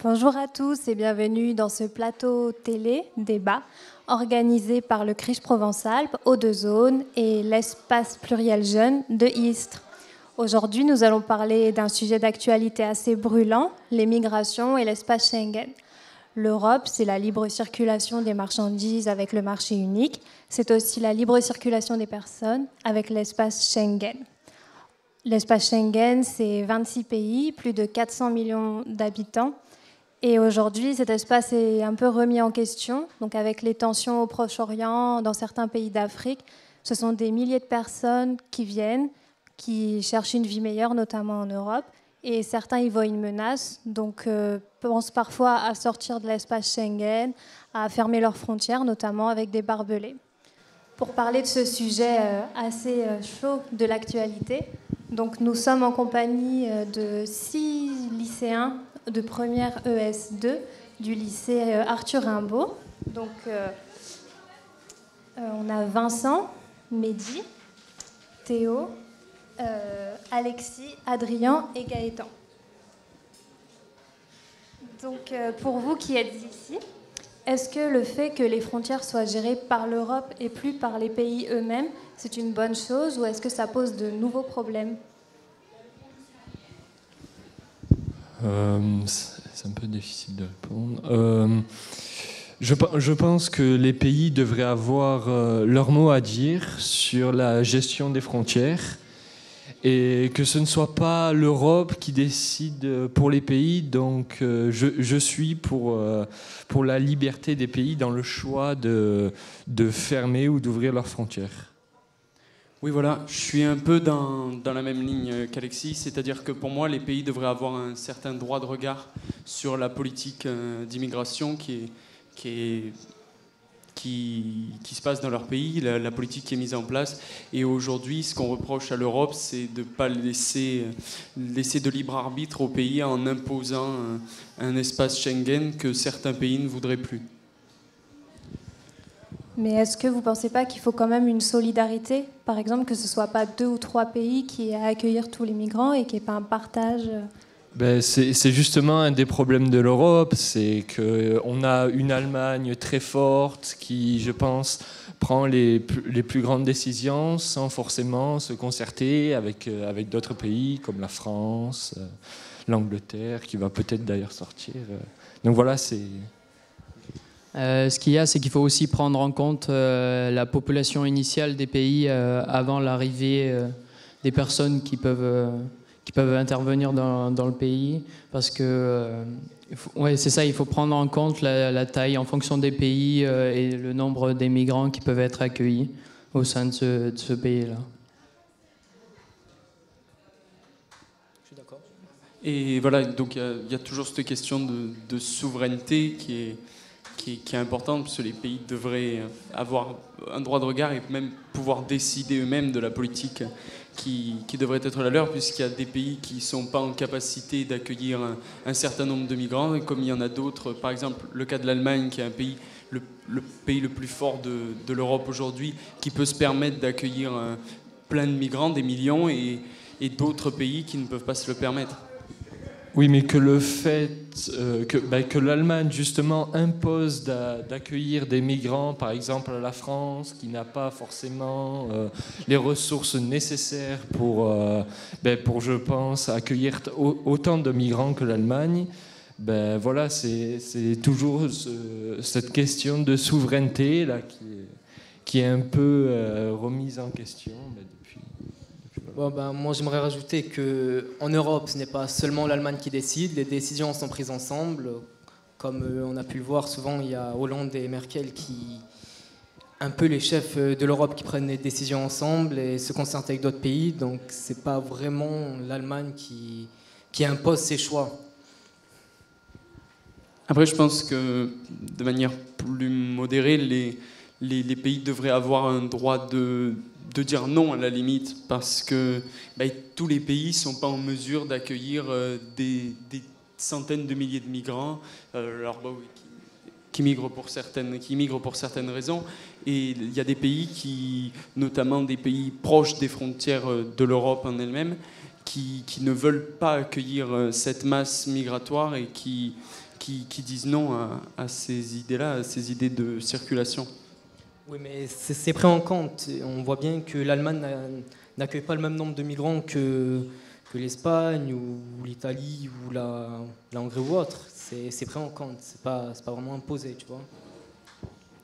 Bonjour à tous et bienvenue dans ce plateau télé débat organisé par le Crich Provence-Alpes, Hauts-de-Zone et l'espace pluriel jeune de Istres. Aujourd'hui, nous allons parler d'un sujet d'actualité assez brûlant, les migrations et l'espace Schengen. L'Europe, c'est la libre circulation des marchandises avec le marché unique. C'est aussi la libre circulation des personnes avec l'espace Schengen. L'espace Schengen, c'est 26 pays, plus de 400 millions d'habitants. Et aujourd'hui, cet espace est un peu remis en question. Donc avec les tensions au Proche-Orient, dans certains pays d'Afrique, ce sont des milliers de personnes qui viennent, qui cherchent une vie meilleure, notamment en Europe. Et certains y voient une menace, donc pensent parfois à sortir de l'espace Schengen, à fermer leurs frontières, notamment avec des barbelés. Pour parler de ce sujet assez chaud de l'actualité, donc nous sommes en compagnie de 6 lycéens de première ES2 du lycée Arthur Rimbaud. Donc on a Vincent, Mehdi, Théo, Alexis, Adrien et Gaëtan. Donc pour vous qui êtes ici, est-ce que le fait que les frontières soient gérées par l'Europe et plus par les pays eux-mêmes, c'est une bonne chose ou est-ce que ça pose de nouveaux problèmes ? C'est un peu difficile de répondre. Je pense que les pays devraient avoir leur mot à dire sur la gestion des frontières et que ce ne soit pas l'Europe qui décide pour les pays. Donc je suis pour la liberté des pays dans le choix de fermer ou d'ouvrir leurs frontières. Oui, voilà, je suis un peu dans la même ligne qu'Alexis, c'est-à-dire que pour moi, les pays devraient avoir un certain droit de regard sur la politique d'immigration qui se passe dans leur pays, la politique qui est mise en place. Et aujourd'hui, ce qu'on reproche à l'Europe, c'est de ne pas laisser de libre arbitre aux pays en imposant un espace Schengen que certains pays ne voudraient plus. Mais est-ce que vous ne pensez pas qu'il faut quand même une solidarité ? Par exemple, que ce ne soit pas 2 ou 3 pays qui aient à accueillir tous les migrants et qu'il n'y ait pas un partage ? C'est justement un des problèmes de l'Europe, c'est qu'on a une Allemagne très forte qui, je pense, prend les plus grandes décisions sans forcément se concerter avec d'autres pays comme la France, l'Angleterre, qui va peut-être d'ailleurs sortir. Donc voilà, c'est... Ce qu'il y a, c'est qu'il faut aussi prendre en compte la population initiale des pays avant l'arrivée des personnes qui peuvent intervenir dans le pays. Parce que, c'est ça, il faut prendre en compte la taille en fonction des pays et le nombre des migrants qui peuvent être accueillis au sein de ce pays-là. Je suis d'accord. Et voilà, donc il y a toujours cette question de souveraineté qui est importante, parce que les pays devraient avoir un droit de regard et même pouvoir décider eux-mêmes de la politique qui devrait être la leur, puisqu'il y a des pays qui ne sont pas en capacité d'accueillir un certain nombre de migrants, et comme il y en a d'autres, par exemple le cas de l'Allemagne, qui est un pays, le pays le plus fort de l'Europe aujourd'hui, qui peut se permettre d'accueillir plein de migrants, des millions, et d'autres pays qui ne peuvent pas se le permettre. Oui, mais que le fait que l'Allemagne, justement, impose d'accueillir des migrants, par exemple à la France, qui n'a pas forcément les ressources nécessaires pour, je pense, accueillir autant de migrants que l'Allemagne, voilà, c'est toujours cette question de souveraineté là, qui est un peu remise en question depuis. Moi, j'aimerais rajouter qu'en Europe, ce n'est pas seulement l'Allemagne qui décide, les décisions sont prises ensemble. Comme on a pu le voir, souvent, il y a Hollande et Merkel un peu les chefs de l'Europe qui prennent des décisions ensemble et se concertent avec d'autres pays. Donc, ce n'est pas vraiment l'Allemagne qui impose ses choix. Après, je pense que de manière plus modérée, les pays devraient avoir un droit de dire non à la limite, parce que tous les pays ne sont pas en mesure d'accueillir des centaines de milliers de migrants qui migrent pour certaines raisons. Et il y a des pays notamment des pays proches des frontières de l'Europe en elle-même, qui ne veulent pas accueillir cette masse migratoire et qui qui disent non à ces idées-là, à ces idées de circulation. Oui, mais c'est pris en compte. On voit bien que l'Allemagne n'accueille pas le même nombre de migrants que l'Espagne ou l'Italie ou la Hongrie ou autre. C'est pris en compte, c'est pas vraiment imposé, tu vois.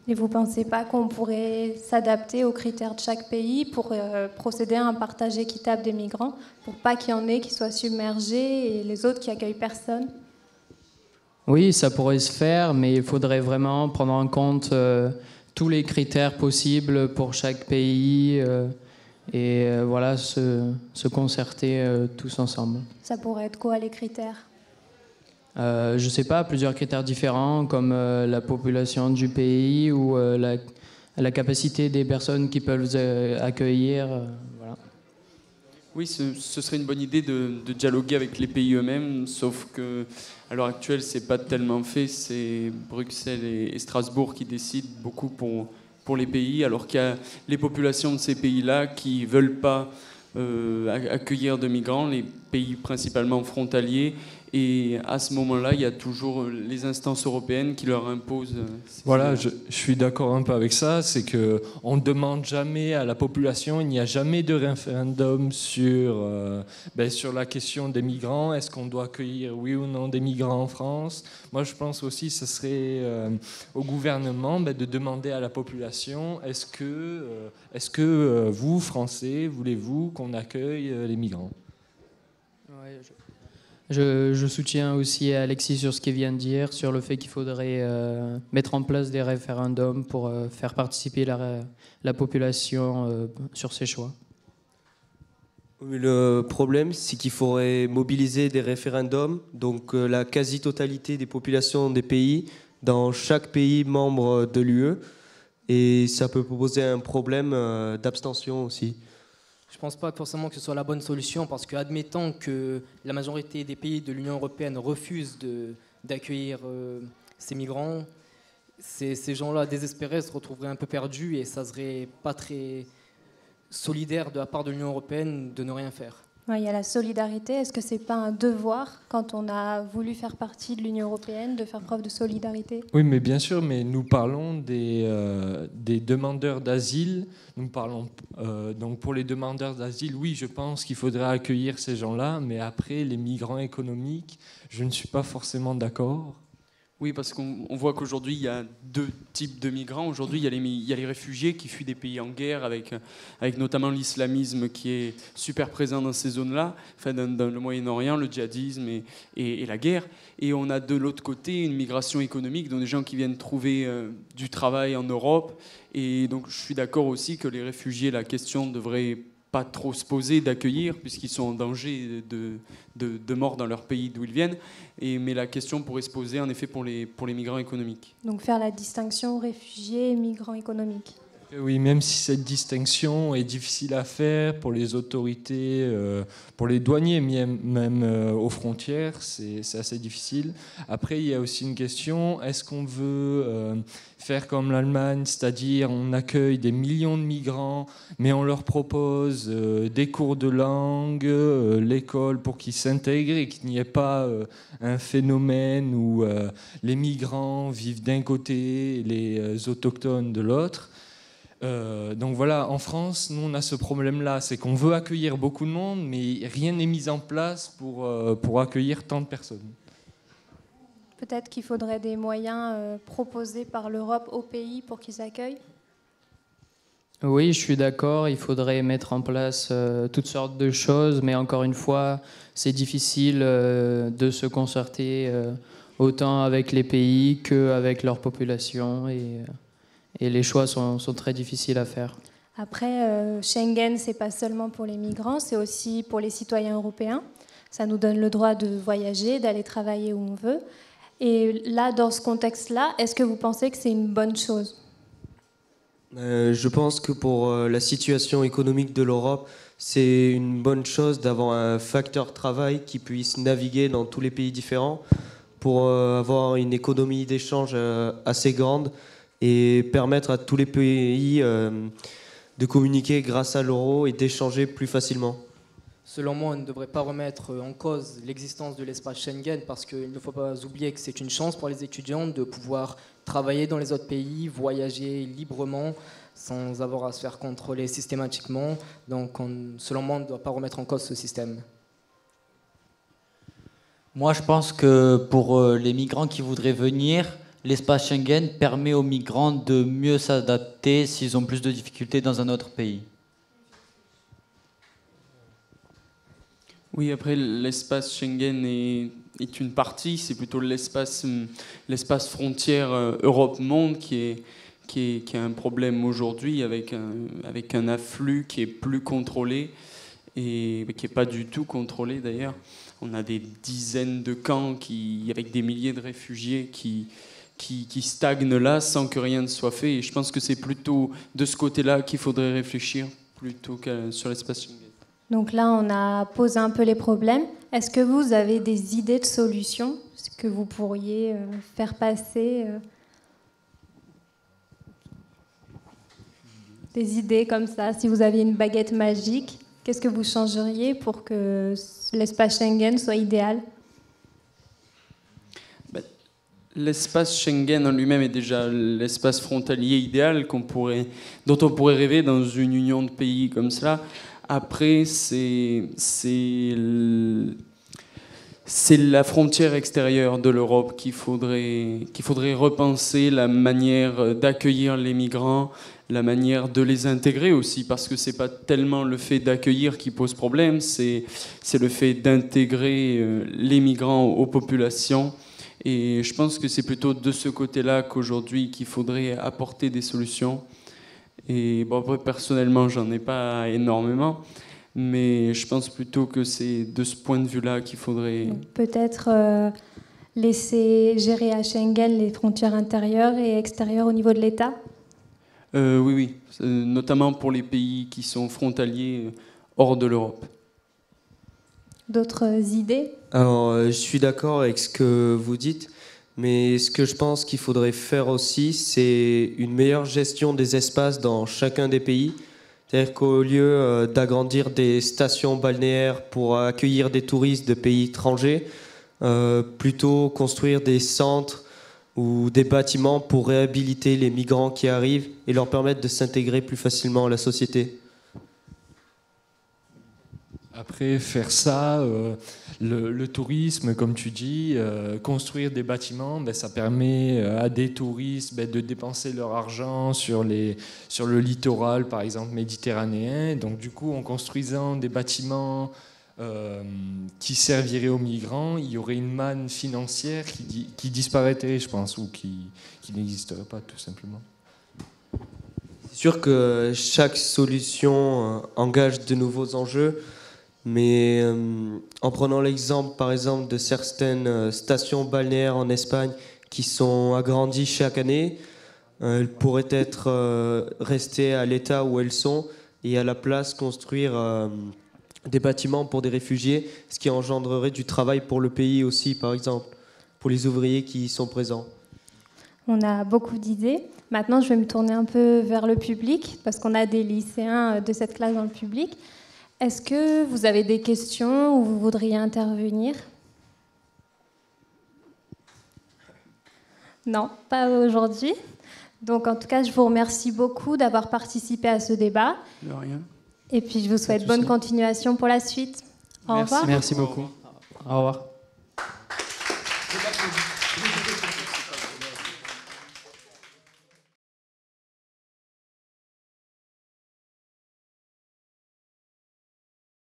Et vous ne pensez pas qu'on pourrait s'adapter aux critères de chaque pays pour procéder à un partage équitable des migrants, pour pas qu'il y en ait qui soient submergés et les autres qui accueillent personne? Oui, ça pourrait se faire, mais il faudrait vraiment prendre en compte tous les critères possibles pour chaque pays et voilà, se concerter tous ensemble. Ça pourrait être quoi les critères? Je ne sais pas, plusieurs critères différents comme la population du pays ou la capacité des personnes qui peuvent accueillir. Voilà. Oui, ce serait une bonne idée de dialoguer avec les pays eux-mêmes, sauf que à l'heure actuelle, c'est pas tellement fait. C'est Bruxelles et Strasbourg qui décident beaucoup pour les pays, alors qu'il y a les populations de ces pays-là qui veulent pas accueillir de migrants, les pays principalement frontaliers. Et à ce moment-là, il y a toujours les instances européennes qui leur imposent. Voilà, je suis d'accord un peu avec ça. C'est que on ne demande jamais à la population, il n'y a jamais de référendum sur la question des migrants. Est-ce qu'on doit accueillir, oui ou non, des migrants en France? Moi, je pense aussi que ce serait au gouvernement de demander à la population, est-ce que vous, Français, voulez-vous qu'on accueille les migrants? Ouais, je soutiens aussi Alexis sur ce qu'il vient de dire, sur le fait qu'il faudrait mettre en place des référendums pour faire participer la population sur ses choix. Oui, le problème, c'est qu'il faudrait mobiliser des référendums, donc la quasi-totalité des populations des pays, dans chaque pays membre de l'UE, et ça peut poser un problème d'abstention aussi. Je ne pense pas forcément que ce soit la bonne solution parce que, admettons que la majorité des pays de l'Union européenne refusent d'accueillir ces migrants, ces gens-là désespérés se retrouveraient un peu perdus et ça ne serait pas très solidaire de la part de l'Union européenne de ne rien faire. Ouais, il y a la solidarité. Est-ce que ce n'est pas un devoir, quand on a voulu faire partie de l'Union européenne, de faire preuve de solidarité? Oui, mais bien sûr, mais nous parlons des demandeurs d'asile. Nous parlons donc pour les demandeurs d'asile, oui, je pense qu'il faudrait accueillir ces gens-là, mais après, les migrants économiques, je ne suis pas forcément d'accord. Oui, parce qu'on voit qu'aujourd'hui, il y a deux types de migrants. Aujourd'hui, il y a les réfugiés qui fuient des pays en guerre, avec notamment l'islamisme qui est super présent dans ces zones-là, enfin, dans le Moyen-Orient, le djihadisme et la guerre. Et on a de l'autre côté une migration économique, donc des gens qui viennent trouver du travail en Europe. Et donc, je suis d'accord aussi que les réfugiés, la question devrait pas trop se poser d'accueillir, puisqu'ils sont en danger de mort dans leur pays d'où ils viennent. Mais la question pourrait se poser, en effet, pour les migrants économiques. Donc faire la distinction réfugiés et migrants économiques. Oui, même si cette distinction est difficile à faire pour les autorités, pour les douaniers, même aux frontières, c'est assez difficile. Après, il y a aussi une question, est-ce qu'on veut faire comme l'Allemagne, c'est-à-dire on accueille des millions de migrants, mais on leur propose des cours de langue, l'école pour qu'ils s'intègrent et qu'il n'y ait pas un phénomène où les migrants vivent d'un côté et les autochtones de l'autre. Donc voilà, en France, nous on a ce problème-là, c'est qu'on veut accueillir beaucoup de monde, mais rien n'est mis en place pour accueillir tant de personnes. Peut-être qu'il faudrait des moyens proposés par l'Europe aux pays pour qu'ils accueillent. Oui, je suis d'accord, il faudrait mettre en place toutes sortes de choses, mais encore une fois, c'est difficile de se concerter autant avec les pays qu'avec leur population et les choix sont très difficiles à faire. Après, Schengen, c'est pas seulement pour les migrants, c'est aussi pour les citoyens européens. Ça nous donne le droit de voyager, d'aller travailler où on veut. Et là, dans ce contexte-là, est-ce que vous pensez que c'est une bonne chose ? Je pense que pour la situation économique de l'Europe, c'est une bonne chose d'avoir un facteur travail qui puisse naviguer dans tous les pays différents pour avoir une économie d'échange assez grande et permettre à tous les pays de communiquer grâce à l'euro et d'échanger plus facilement. Selon moi, on ne devrait pas remettre en cause l'existence de l'espace Schengen parce qu'il ne faut pas oublier que c'est une chance pour les étudiants de pouvoir travailler dans les autres pays, voyager librement sans avoir à se faire contrôler systématiquement. Donc, selon moi, on ne doit pas remettre en cause ce système. Moi, je pense que pour les migrants qui voudraient venir, l'espace Schengen permet aux migrants de mieux s'adapter s'ils ont plus de difficultés dans un autre pays. Oui, après, l'espace Schengen est une partie, c'est plutôt l'espace frontière Europe-Monde qui est un problème aujourd'hui avec un afflux qui est plus contrôlé et qui n'est pas du tout contrôlé d'ailleurs. On a des dizaines de camps avec des milliers de réfugiés qui stagnent là sans que rien ne soit fait. Et je pense que c'est plutôt de ce côté-là qu'il faudrait réfléchir plutôt que sur l'espace Schengen. Donc là, on a posé un peu les problèmes. Est-ce que vous avez des idées de solutions que vous pourriez faire passer des idées comme ça, si vous aviez une baguette magique, qu'est-ce que vous changeriez pour que l'espace Schengen soit idéal ? L'espace Schengen en lui-même est déjà l'espace frontalier idéal dont on pourrait rêver dans une union de pays comme cela. Après, c'est la frontière extérieure de l'Europe qu'il faudrait repenser la manière d'accueillir les migrants, la manière de les intégrer aussi, parce que c'est pas tellement le fait d'accueillir qui pose problème, c'est le fait d'intégrer les migrants aux populations. Et je pense que c'est plutôt de ce côté-là qu'aujourd'hui qu'il faudrait apporter des solutions. Et bon, après, personnellement, j'en ai pas énormément, mais je pense plutôt que c'est de ce point de vue-là qu'il faudrait... Donc, peut-être laisser gérer à Schengen les frontières intérieures et extérieures au niveau de l'État ? Oui, notamment pour les pays qui sont frontaliers hors de l'Europe. D'autres idées ? Alors, je suis d'accord avec ce que vous dites, mais ce que je pense qu'il faudrait faire aussi, c'est une meilleure gestion des espaces dans chacun des pays. C'est-à-dire qu'au lieu d'agrandir des stations balnéaires pour accueillir des touristes de pays étrangers, plutôt construire des centres ou des bâtiments pour réhabiliter les migrants qui arrivent et leur permettre de s'intégrer plus facilement à la société. Après, faire ça, le tourisme, comme tu dis, construire des bâtiments, ça permet à des touristes de dépenser leur argent sur le littoral, par exemple, méditerranéen. Donc, du coup, en construisant des bâtiments qui serviraient aux migrants, il y aurait une manne financière qui disparaîtrait, je pense, ou qui n'existerait pas, tout simplement. C'est sûr que chaque solution engage de nouveaux enjeux. Mais en prenant l'exemple, par exemple, de certaines stations balnéaires en Espagne qui sont agrandies chaque année, elles pourraient être restées à l'état où elles sont et à la place construire des bâtiments pour des réfugiés, ce qui engendrerait du travail pour le pays aussi, par exemple, pour les ouvriers qui y sont présents. On a beaucoup d'idées. Maintenant, je vais me tourner un peu vers le public, parce qu'on a des lycéens de cette classe dans le public. Est-ce que vous avez des questions ou vous voudriez intervenir ? Non, pas aujourd'hui. Donc en tout cas, je vous remercie beaucoup d'avoir participé à ce débat. De rien. Et puis je vous souhaite bonne continuation pour la suite. Au revoir. Merci beaucoup. Au revoir.